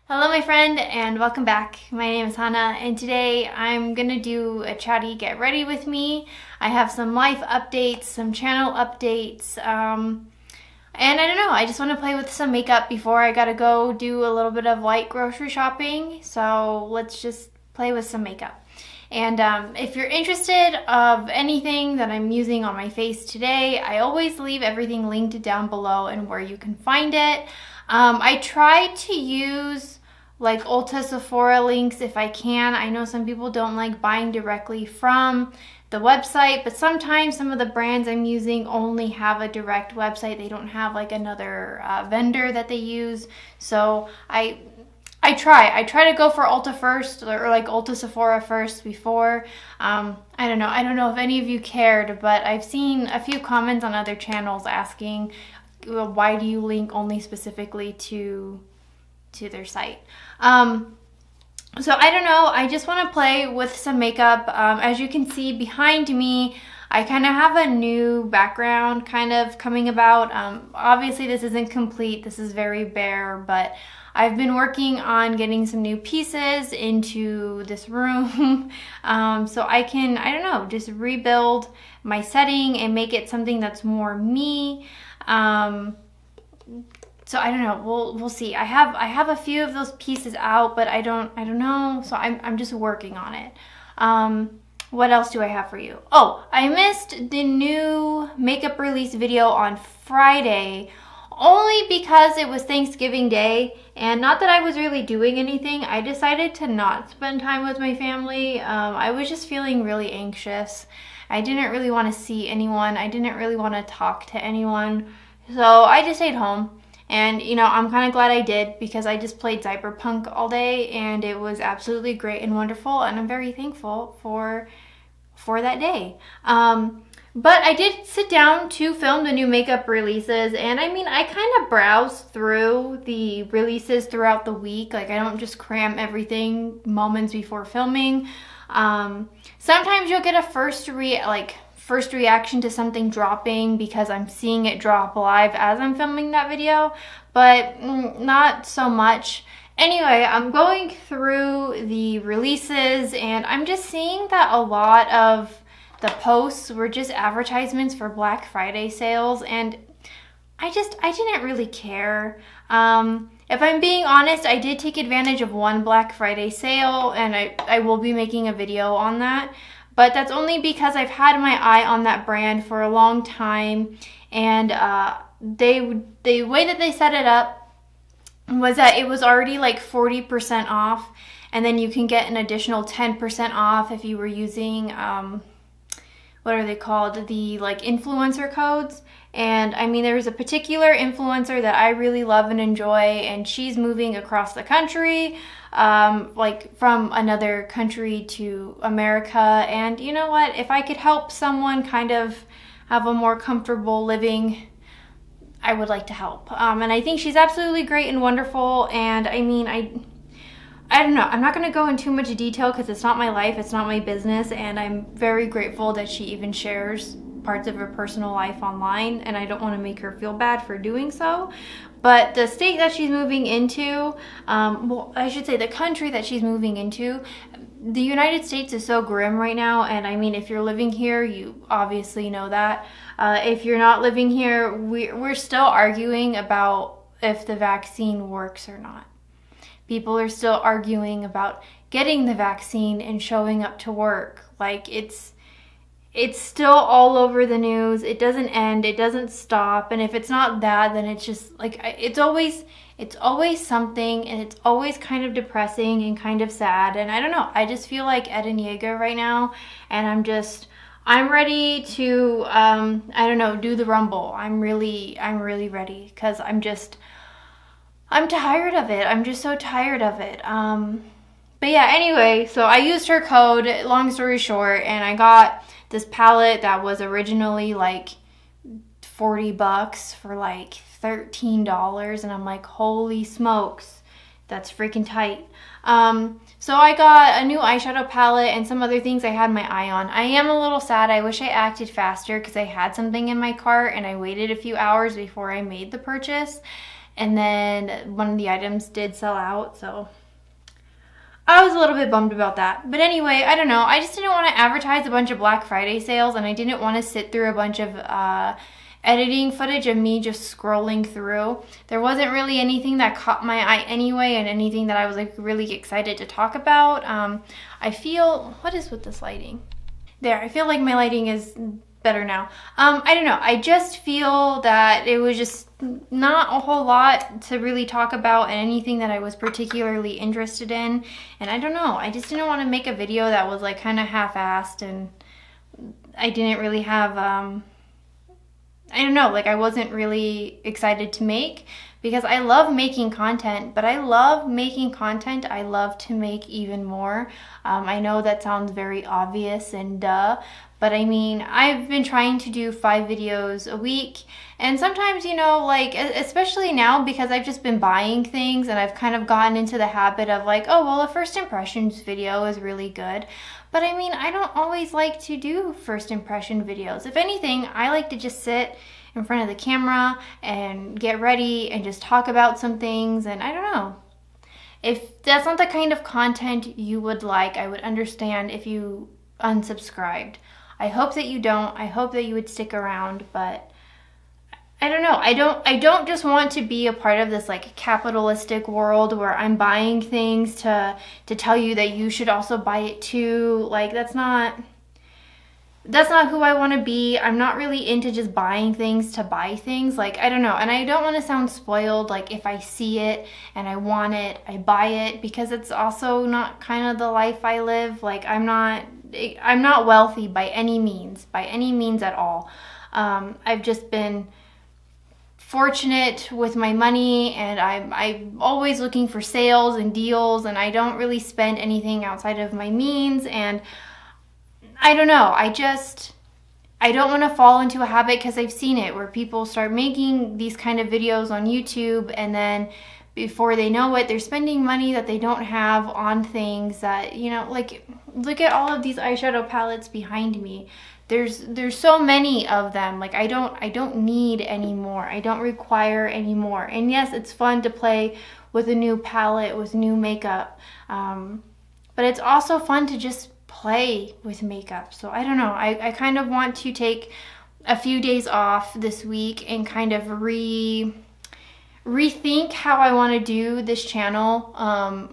Hello my friend and welcome back. My name is Hannah and today I'm gonna do a chatty get ready with me. I have some life updates, some channel updates, and I don't know, I just want to play with some makeup before I gotta go do a little bit of light grocery shopping. So let's just play with some makeup. And if you're interested of anything that I'm using on my face today, I always leave everything linked down below and where you can find it. I try to use like Ulta, Sephora links if I can. I know some people don't like buying directly from the website, but sometimes some of the brands I'm using only have a direct website. They don't have like another vendor that they use. So I try to go for Ulta first or like Ulta Sephora first before. I don't know if any of you cared, but I've seen a few comments on other channels asking, well, why do you link only specifically to their site? So I don't know, I just want to play with some makeup. As you can see behind me, I kind of have a new background kind of coming about. Obviously this isn't complete, this is very bare, but I've been working on getting some new pieces into this room so I can, I don't know, just rebuild my setting and make it something that's more me. So I don't know, we'll see. I have a few of those pieces out, but I don't know. So I'm just working on it. What else do I have for you? Oh, I missed the new makeup release video on Friday only because it was Thanksgiving Day, and not that I was really doing anything. I decided to not spend time with my family. I was just feeling really anxious. I didn't really want to see anyone. I didn't really want to talk to anyone. So I just stayed home. And, you know, I'm kind of glad I did because I just played Cyberpunk all day and it was absolutely great and wonderful, and I'm very thankful for that day. But I did sit down to film the new makeup releases, and I mean, I kind of browse through the releases throughout the week. Like, I don't just cram everything moments before filming. Sometimes you'll get a first reaction to something dropping because I'm seeing it drop live as I'm filming that video, but not so much. Anyway, I'm going through the releases and I'm just seeing that a lot of the posts were just advertisements for Black Friday sales, and I didn't really care. If I'm being honest, I did take advantage of one Black Friday sale, and I will be making a video on that. But that's only because I've had my eye on that brand for a long time, and the way that they set it up was that it was already like 40% off, and then you can get an additional 10% off if you were using what are they called? The like influencer codes. And I mean, there's a particular influencer that I really love and enjoy, and she's moving across the country, like from another country to America. And you know what? If I could help someone kind of have a more comfortable living, I would like to help. And I think she's absolutely great and wonderful. And I mean, I don't know, I'm not going to go into too much detail because it's not my life, it's not my business, and I'm very grateful that she even shares parts of her personal life online, and I don't want to make her feel bad for doing so. But the state that she's moving into, well, I should say the country that she's moving into, the United States is so grim right now, and I mean, if you're living here, you obviously know that. If you're not living here, we're still arguing about if the vaccine works or not. People are still arguing about getting the vaccine and showing up to work. Like, it's still all over the news. It doesn't end. It doesn't stop. And if it's not that, then it's just like, it's always something, and it's always kind of depressing and kind of sad. And I don't know, I just feel like Ed and Yeager right now, and I'm ready to, I don't know, do the rumble. I'm really ready because I'm tired of it. I'm just so tired of it. But yeah, anyway, so I used her code, long story short, and I got this palette that was originally like $40 for like $13, and I'm like, holy smokes, that's freaking tight. So I got a new eyeshadow palette and some other things I had my eye on. I am a little sad. I wish I acted faster because I had something in my cart and I waited a few hours before I made the purchase. and then one of the items did sell out, so I was a little bit bummed about that. But anyway, I don't know. I just didn't want to advertise a bunch of Black Friday sales, and I didn't want to sit through a bunch of editing footage of me just scrolling through. There wasn't really anything that caught my eye anyway, and anything that I was like really excited to talk about. I feel, what is with this lighting? There, I feel like my lighting is better now. I don't know. I just feel that it was just not a whole lot to really talk about and anything that I was particularly interested in. And I don't know. I just didn't want to make a video that was like kind of half-assed, and I didn't really have, I don't know, like I wasn't really excited to make, because I love making content, but I love making content I love to make even more. I know that sounds very obvious and duh, but I mean, I've been trying to do 5 videos a week, and sometimes, you know, like, especially now because I've just been buying things and I've kind of gotten into the habit of like, oh, well, a first impressions video is really good. But I mean, I don't always like to do first impression videos. If anything, I like to just sit in front of the camera and get ready and just talk about some things, and I don't know. If that's not the kind of content you would like, I would understand if you unsubscribed. I hope that you don't. I hope that you would stick around, but I don't know. I don't just want to be a part of this like capitalistic world where I'm buying things to tell you that you should also buy it too. Like that's not who I want to be. I'm not really into just buying things to buy things. Like, I don't know. And I don't want to sound spoiled. Like, if I see it and I want it, I buy it, because it's also not kind of the life I live. Like, I'm not wealthy by any means at all. I've just been fortunate with my money, and I'm always looking for sales and deals, and I don't really spend anything outside of my means. And I don't know, I don't want to fall into a habit, because I've seen it where people start making these kind of videos on YouTube, and then before they know it, they're spending money that they don't have on things that, you know, like, look at all of these eyeshadow palettes behind me. There's so many of them. Like, I don't need any more. I don't require any more. And yes, it's fun to play with a new palette, with new makeup, but it's also fun to just play with makeup. So I don't know. I kind of want to take a few days off this week and kind of rethink how I want to do this channel.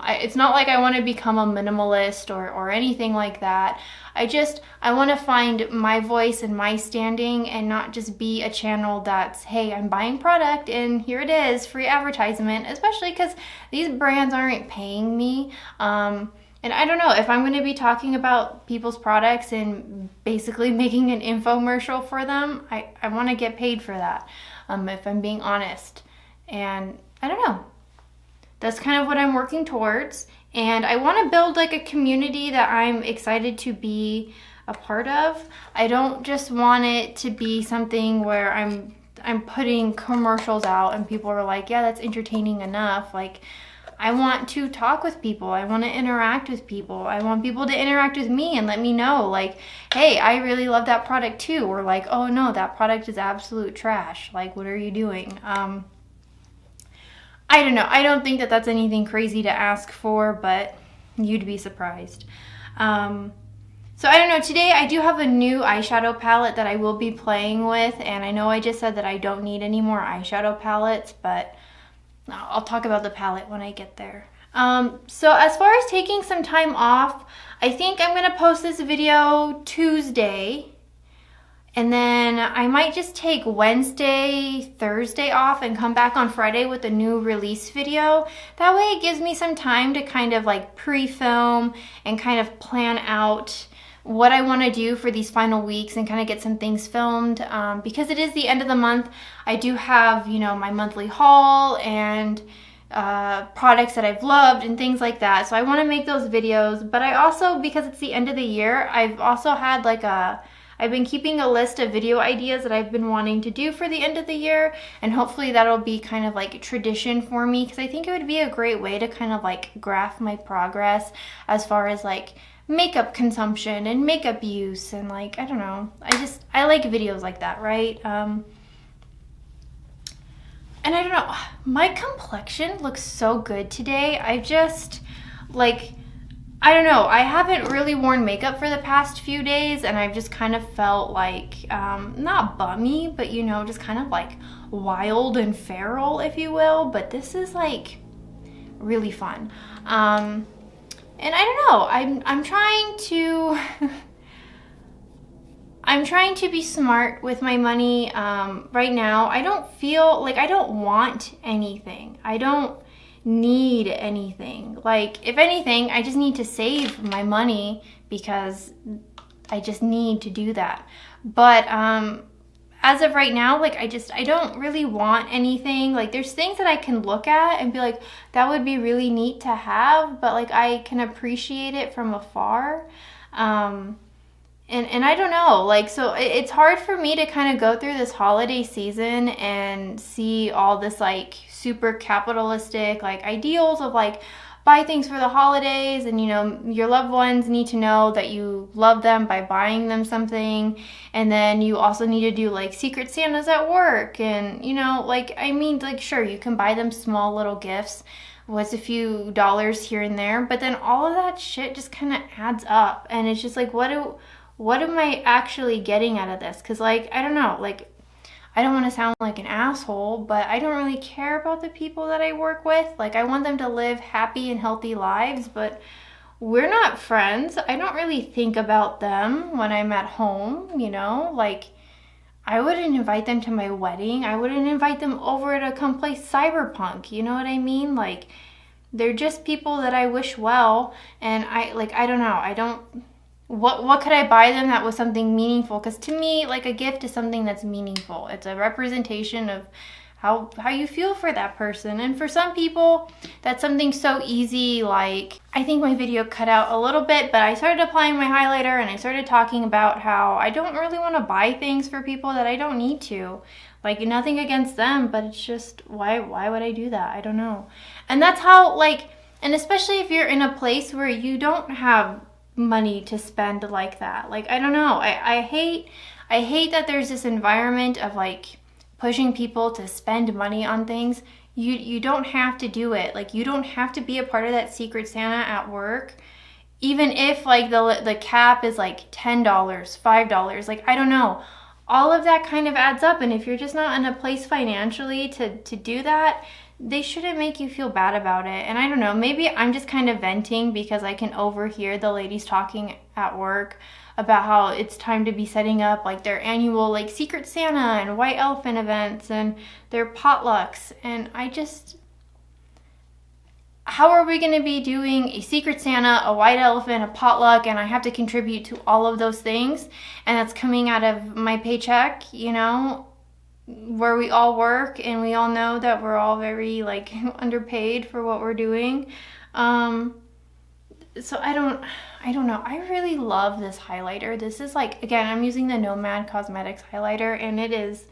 It's not like I want to become a minimalist or anything like that. I want to find my voice and my standing, and not just be a channel that's, hey, I'm buying product and here it is, free advertisement, especially because these brands aren't paying me. And I don't know, if I'm going to be talking about people's products and basically making an infomercial for them, I want to get paid for that, if I'm being honest. And I don't know. That's kind of what I'm working towards. And I want to build like a community that I'm excited to be a part of. I don't just want it to be something where I'm putting commercials out and people are like, yeah, that's entertaining enough. Like, I want to talk with people. I want to interact with people. I want people to interact with me and let me know, like, hey, I really love that product too. Or like, oh no, that product is absolute trash. Like, what are you doing? I don't know. I don't think that that's anything crazy to ask for, but you'd be surprised. So I don't know. Today I do have a new eyeshadow palette that I will be playing with, and I know I just said that I don't need any more eyeshadow palettes, but I'll talk about the palette when I get there. So as far as taking some time off, I think I'm going to post this video Tuesday, and then I might just take Wednesday, Thursday off and come back on Friday with a new release video. That way it gives me some time to kind of like pre-film and kind of plan out what I want to do for these final weeks and kind of get some things filmed. Because it is the end of the month, I do have, you know, my monthly haul and products that I've loved and things like that. So I want to make those videos. But I also, because it's the end of the year, I've also had like I've been keeping a list of video ideas that I've been wanting to do for the end of the year, and hopefully that'll be kind of like a tradition for me, because I think it would be a great way to kind of like graph my progress as far as like makeup consumption and makeup use, and like, I don't know, I like videos like that, right? And I don't know, my complexion looks so good today. I just, like, I don't know. I haven't really worn makeup for the past few days, and I've just kind of felt like, not bummy, but just kind of like wild and feral, if you will. But this is like really fun. And I don't know. I'm trying to. I'm trying to be smart with my money. Right now, I don't feel like I don't want anything. I don't need anything. Like, if anything, I just need to save my money because I just need to do that. But as of right now, like, I don't really want anything. Like, there's things that I can look at and be like, that would be really neat to have, but like I can appreciate it from afar. And I don't know, like, so it's hard for me to kind of go through this holiday season and see all this like super capitalistic like ideals of like buy things for the holidays, and your loved ones need to know that you love them by buying them something, and then you also need to do like secret Santas at work, and like, I mean, like, sure, you can buy them small little gifts with a few dollars here and there, but then all of that shit just kind of adds up, and it's just like, what am I actually getting out of this? Because, like, I don't know, like, I don't want to sound like an asshole, but I don't really care about the people that I work with. Like, I want them to live happy and healthy lives, but we're not friends. I don't really think about them when I'm at home, Like, I wouldn't invite them to my wedding. I wouldn't invite them over to come play Cyberpunk. You know what I mean? Like, they're just people that I wish well, and I don't know. What could I buy them that was something meaningful? Because to me, like, a gift is something that's meaningful. It's a representation of how you feel for that person. And for some people, that's something so easy. Like, I think my video cut out a little bit, but I started applying my highlighter and I started talking about how I don't really want to buy things for people that I don't need to. Like, nothing against them, but it's just, why would I do that? I don't know. And that's how, like, and especially if you're in a place where you don't have money to spend like that. Like, I don't know. I hate that there's this environment of like pushing people to spend money on things. You don't have to do it. Like, you don't have to be a part of that secret Santa at work. Even if like the cap is like $10, $5, like, I don't know. All of that kind of adds up, and if you're just not in a place financially to do that, they shouldn't make you feel bad about it. And I don't know, maybe I'm just kind of venting because I can overhear the ladies talking at work about how it's time to be setting up like their annual like Secret Santa and White Elephant events and their potlucks. And how are we going to be doing a Secret Santa, a White Elephant, a potluck, and I have to contribute to all of those things, and that's coming out of my paycheck, where we all work, and we all know that we're all very like underpaid for what we're doing. So I don't know. I really love this highlighter. This is like, again, I'm using the Nomad Cosmetics highlighter, and it is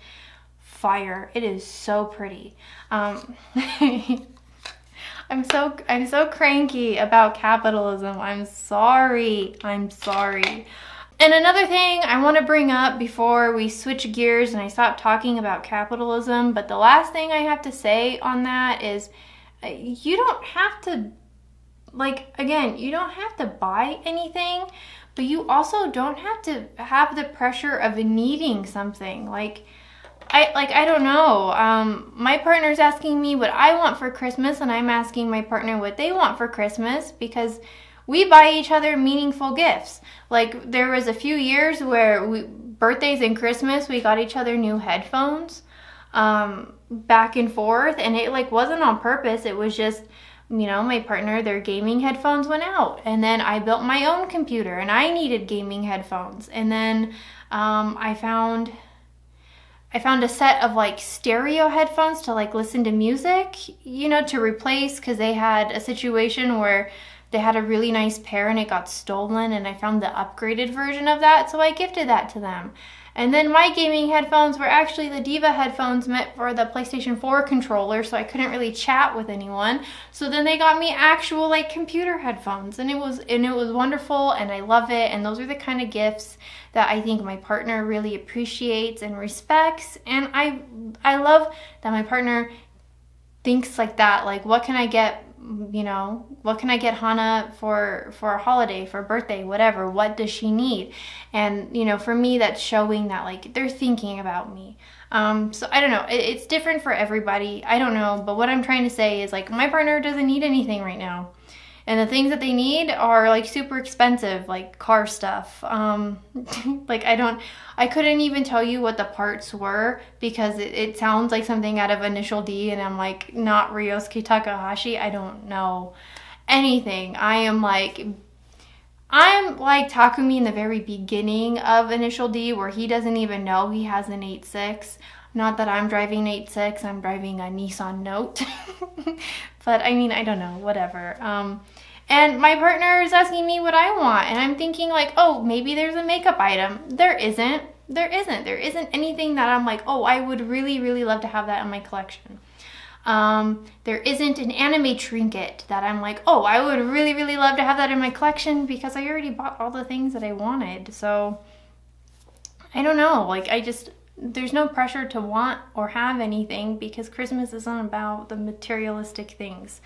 fire. It is so pretty. I'm so cranky about capitalism. I'm sorry. And another thing I want to bring up before we switch gears and I stop talking about capitalism, but the last thing I have to say on that is you don't have to, like, again, you don't have to buy anything, but you also don't have to have the pressure of needing something. I don't know. My partner's asking me what I want for Christmas, and I'm asking my partner what they want for Christmas, because we buy each other meaningful gifts. Like, there was a few years where birthdays and Christmas, we got each other new headphones, back and forth, and it like wasn't on purpose. It was just, my partner, their gaming headphones went out, and then I built my own computer and I needed gaming headphones, and then I found a set of like stereo headphones to like listen to music, to replace, because they had a situation where they had a really nice pair and it got stolen, and I found the upgraded version of that, so I gifted that to them. And then my gaming headphones were actually the Diva headphones meant for the PlayStation 4 controller, so I couldn't really chat with anyone. So then they got me actual like computer headphones, and it was wonderful, and I love it. And those are the kind of gifts that I think my partner really appreciates and respects. And I love that my partner thinks like that. Like, what can I get? What can I get Hannah for a holiday, for a birthday, whatever? What does she need? And, for me, that's showing that, like, they're thinking about me. So I don't know. It's different for everybody. I don't know. But what I'm trying to say is, like, my partner doesn't need anything right now. And the things that they need are like super expensive, like car stuff. Like I couldn't even tell you what the parts were because it sounds like something out of Initial D, and I'm like, not Ryosuke Takahashi. I don't know anything. I'm like Takumi in the very beginning of Initial D, where he doesn't even know he has an 8.6. Not that I'm driving an 8.6, I'm driving a Nissan Note. But I mean, I don't know, whatever. And my partner is asking me what I want, and I'm thinking like, oh, maybe there's a makeup item. There isn't anything that I'm like, oh, I would really, really love to have that in my collection. There isn't an anime trinket that I'm like, oh, I would really, really love to have that in my collection, because I already bought all the things that I wanted. So I don't know, like there's no pressure to want or have anything, because Christmas isn't about the materialistic things,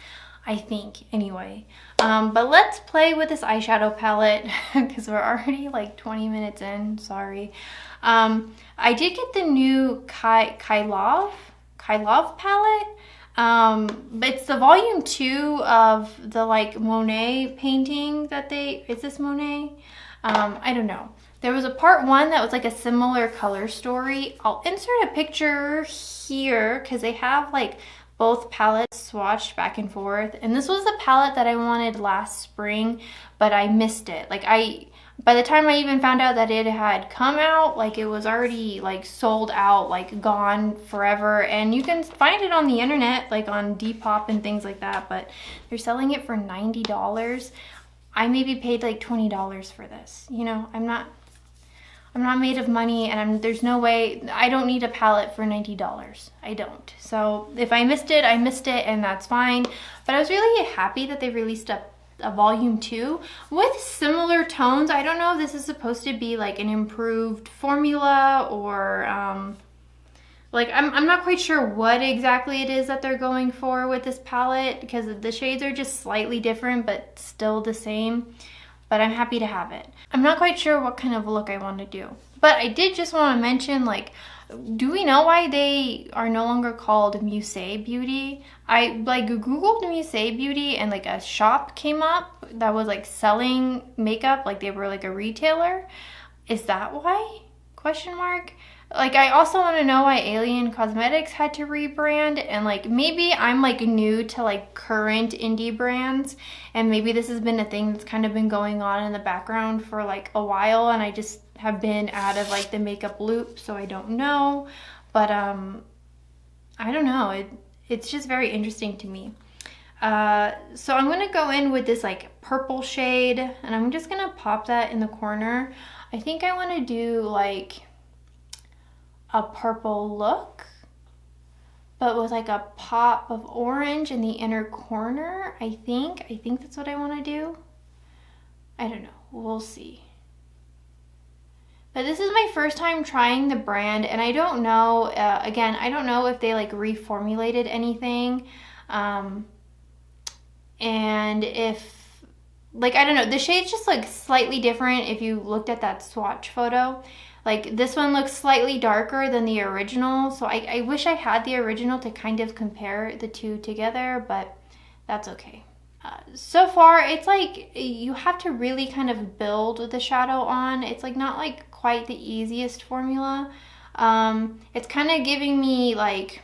I think, anyway. But let's play with this eyeshadow palette because we're already like 20 minutes in, sorry. I did get the new Kailov palette. It's the volume 2 of the like Monet painting that is this Monet? I don't know. There was a part 1 that was like a similar color story. I'll insert a picture here because they have like both palettes swatched back and forth. And this was the palette that I wanted last spring, but I missed it. Like by the time I even found out that it had come out, like it was already like sold out, like gone forever. And you can find it on the internet, like on Depop and things like that, but they're selling it for $90. I maybe paid like $20 for this. I'm not made of money, and there's no way. I don't need a palette for $90. I don't. So if I missed it, I missed it, and that's fine. But I was really happy that they released a volume 2 with similar tones. I don't know if this is supposed to be like an improved formula or like I'm not quite sure what exactly it is that they're going for with this palette, because the shades are just slightly different but still the same. But I'm happy to have it. I'm not quite sure what kind of look I want to do. But I did just want to mention, like, do we know why they are no longer called Musée Beauty? I like Googled Musée Beauty, and like a shop came up that was like selling makeup, like they were like a retailer. Is that why? Question mark. Like, I also want to know why Alien Cosmetics had to rebrand, and like maybe I'm like new to like current indie brands, and maybe this has been a thing that's kind of been going on in the background for like a while, and I just have been out of like the makeup loop, so I don't know. But I don't know, it's just very interesting to me. So I'm gonna go in with this like purple shade, and I'm just gonna pop that in the corner. I think I want to do like a purple look, but with like a pop of orange in the inner corner. I think that's what I want to do. I don't know, we'll see. But this is my first time trying the brand, and I don't know, again, I don't know if they like reformulated anything, and if, like, I don't know, the shade's just like slightly different if you looked at that swatch photo. Like, this one looks slightly darker than the original, so I wish I had the original to kind of compare the two together, but that's okay. So far, it's like you have to really kind of build the shadow on. It's like not like quite the easiest formula. It's kind of giving me like,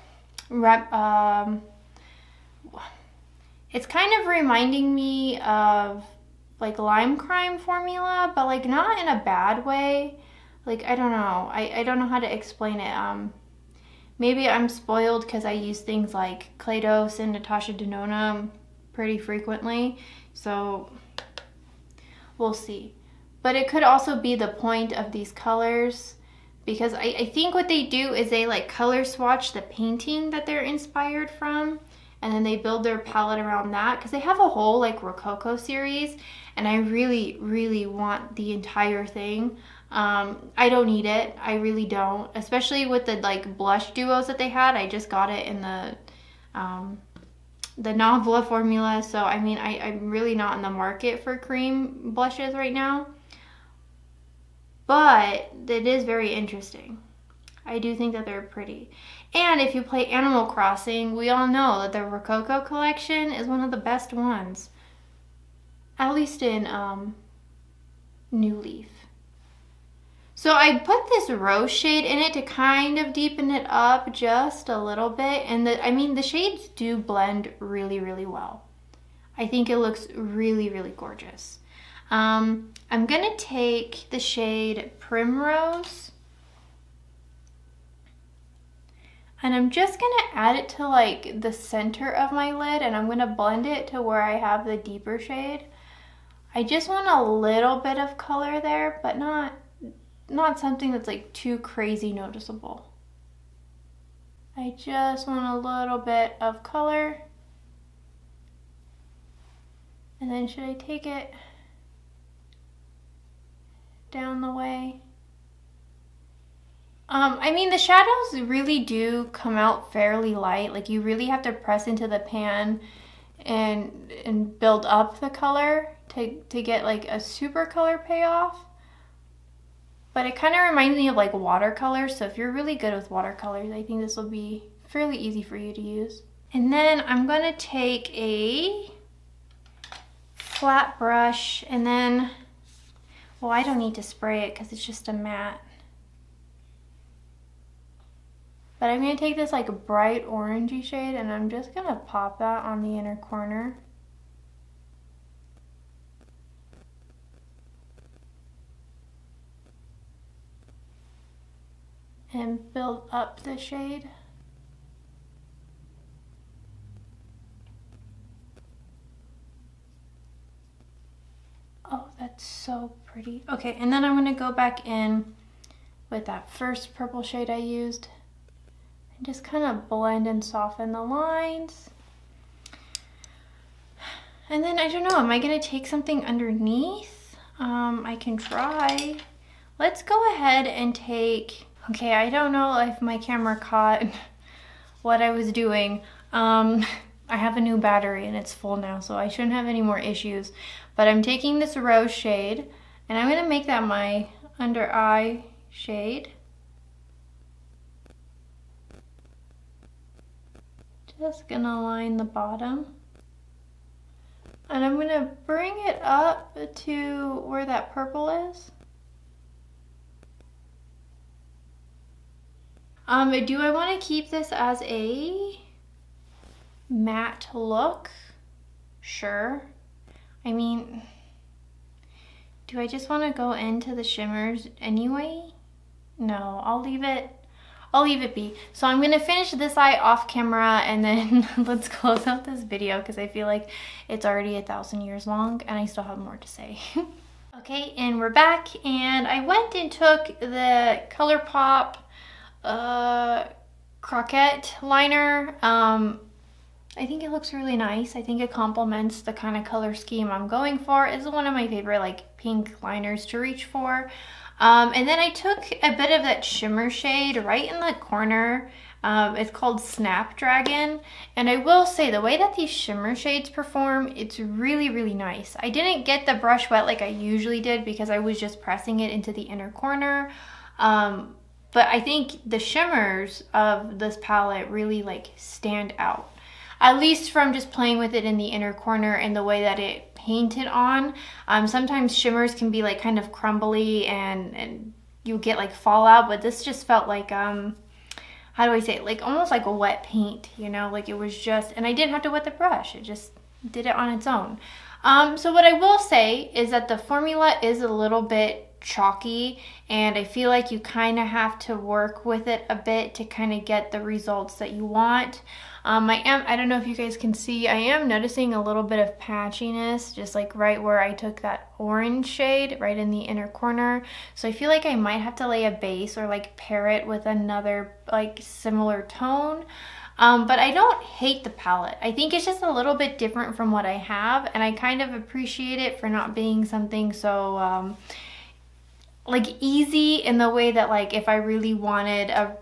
it's kind of reminding me of like Lime Crime formula, but like not in a bad way. Like, I don't know. I don't know how to explain it. Maybe I'm spoiled because I use things like Claydos and Natasha Denona pretty frequently. So we'll see. But it could also be the point of these colors because I think what they do is they like color swatch the painting that they're inspired from, and then they build their palette around that, because they have a whole like Rococo series, and I really, really want the entire thing. I don't need it. I really don't, especially with the like blush duos that they had. I just got it in the Navla formula, so I mean, I'm really not in the market for cream blushes right now. But it is very interesting. I do think that they're pretty. And if you play Animal Crossing, we all know that the Rococo collection is one of the best ones. At least in New Leaf. So I put this rose shade in it to kind of deepen it up just a little bit. And the shades do blend really, really well. I think it looks really, really gorgeous. I'm gonna take the shade Primrose, and I'm just gonna add it to like the center of my lid, and I'm gonna blend it to where I have the deeper shade. I just want a little bit of color there, but not something that's like too crazy noticeable. I just want a little bit of color. And then should I take it down the way? I mean, the shadows really do come out fairly light. Like, you really have to press into the pan and build up the color to get like a super color payoff. But it kind of reminds me of like watercolor. So if you're really good with watercolors, I think this will be fairly easy for you to use. And then I'm gonna take a flat brush, and then, well, I don't need to spray it because it's just a matte. But I'm going to take this like bright orangey shade, and I'm just going to pop that on the inner corner. And build up the shade. Oh, that's so pretty. Okay, and then I'm going to go back in with that first purple shade I used and just kind of blend and soften the lines. And then I don't know, am I going to take something underneath? I can try. Let's go ahead and take, okay, I don't know if my camera caught what I was doing. I have a new battery and it's full now, so I shouldn't have any more issues. But I'm taking this rose shade, and I'm going to make that my under eye shade. Just going to line the bottom. And I'm going to bring it up to where that purple is. Do I want to keep this as a matte look? Sure. I mean, do I just want to go into the shimmers anyway? No, I'll leave it be. So I'm going to finish this eye off camera, and then let's close out this video because I feel like it's already 1,000 years long and I still have more to say. Okay, and we're back, and I went and took the ColourPop croquette liner. I think it looks really nice. I think it complements the kind of color scheme I'm going for. It's one of my favorite like pink liners to reach for. And then I took a bit of that shimmer shade right in the corner. It's called Snapdragon. And I will say, the way that these shimmer shades perform, it's really, really nice. I didn't get the brush wet like I usually did because I was just pressing it into the inner corner. But I think the shimmers of this palette really like stand out. At least from just playing with it in the inner corner and the way that it painted on. Sometimes shimmers can be like kind of crumbly and you get like fallout, but this just felt like, how do I say it? Like almost like a wet paint, you know, like it was just, and I didn't have to wet the brush. It just did it on its own. So what I will say is that the formula is a little bit chalky, and I feel like you kind of have to work with it a bit to kind of get the results that you want. I don't know if you guys can see, I am noticing a little bit of patchiness, just like right where I took that orange shade, right in the inner corner. So I feel like I might have to lay a base or like pair it with another like similar tone. But I don't hate the palette. I think it's just a little bit different from what I have, and I kind of appreciate it for not being something so like easy, in the way that like if I really wanted a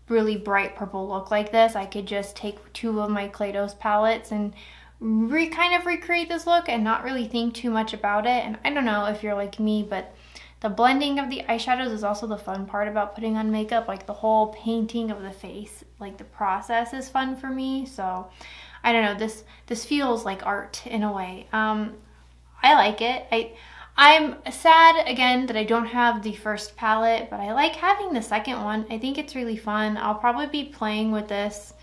really bright purple look like this, I could just take two of my Play-Doh's palettes and kind of recreate this look and not really think too much about it. And I don't know if you're like me, but the blending of the eyeshadows is also the fun part about putting on makeup. Like the whole painting of the face, like the process is fun for me. So I don't know, this feels like art in a way. I like it. I'm sad again that I don't have the first palette, but I like having the second one. I think it's really fun. I'll probably be playing with this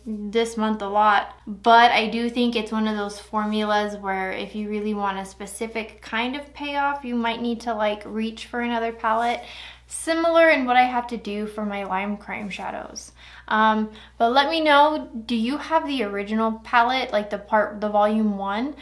this month a lot, but I do think it's one of those formulas where if you really want a specific kind of payoff, you might need to like reach for another palette. Similar in what I have to do for my Lime Crime shadows. But let me know, do you have the original palette, like the volume 1?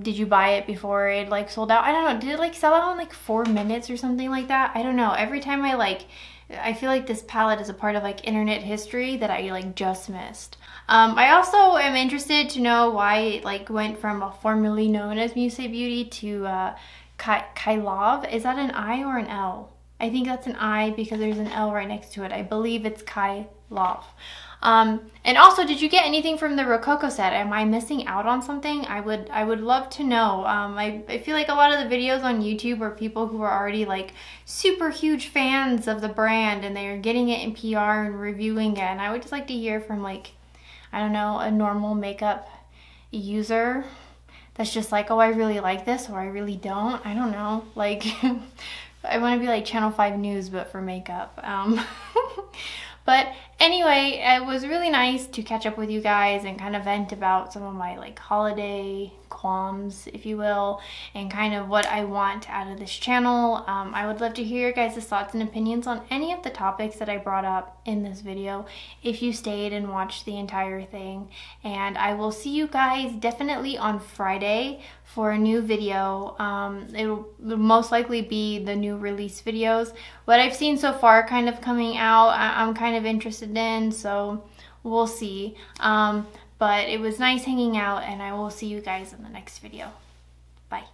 Did you buy it before it like sold out? I don't know, did it like sell out in like 4 minutes or something like that? I don't know. Every time I feel like this palette is a part of like internet history that I like just missed. I also am interested to know why it like went from a formerly known as Muse Beauty to Kylov. Is that an I or an L? I think that's an I because there's an L right next to it. I believe it's Kylov. And also, did you get anything from the Rococo set? Am I missing out on something? I would love to know. I feel like a lot of the videos on YouTube are people who are already like super huge fans of the brand and they're getting it in PR and reviewing it. And I would just like to hear from like, I don't know, a normal makeup user that's just like, oh, I really like this or I really don't. I don't know. Like, I want to be like Channel 5 News, but for makeup. But anyway, it was really nice to catch up with you guys and kind of vent about some of my like holiday qualms, if you will, and kind of what I want out of this channel. I would love to hear your guys' thoughts and opinions on any of the topics that I brought up in this video, if you stayed and watched the entire thing. And I will see you guys definitely on Friday for a new video. It will most likely be the new release videos. What I've seen so far kind of coming out, I'm kind of interested in, so we'll see. But it was nice hanging out, and I will see you guys in the next video. Bye.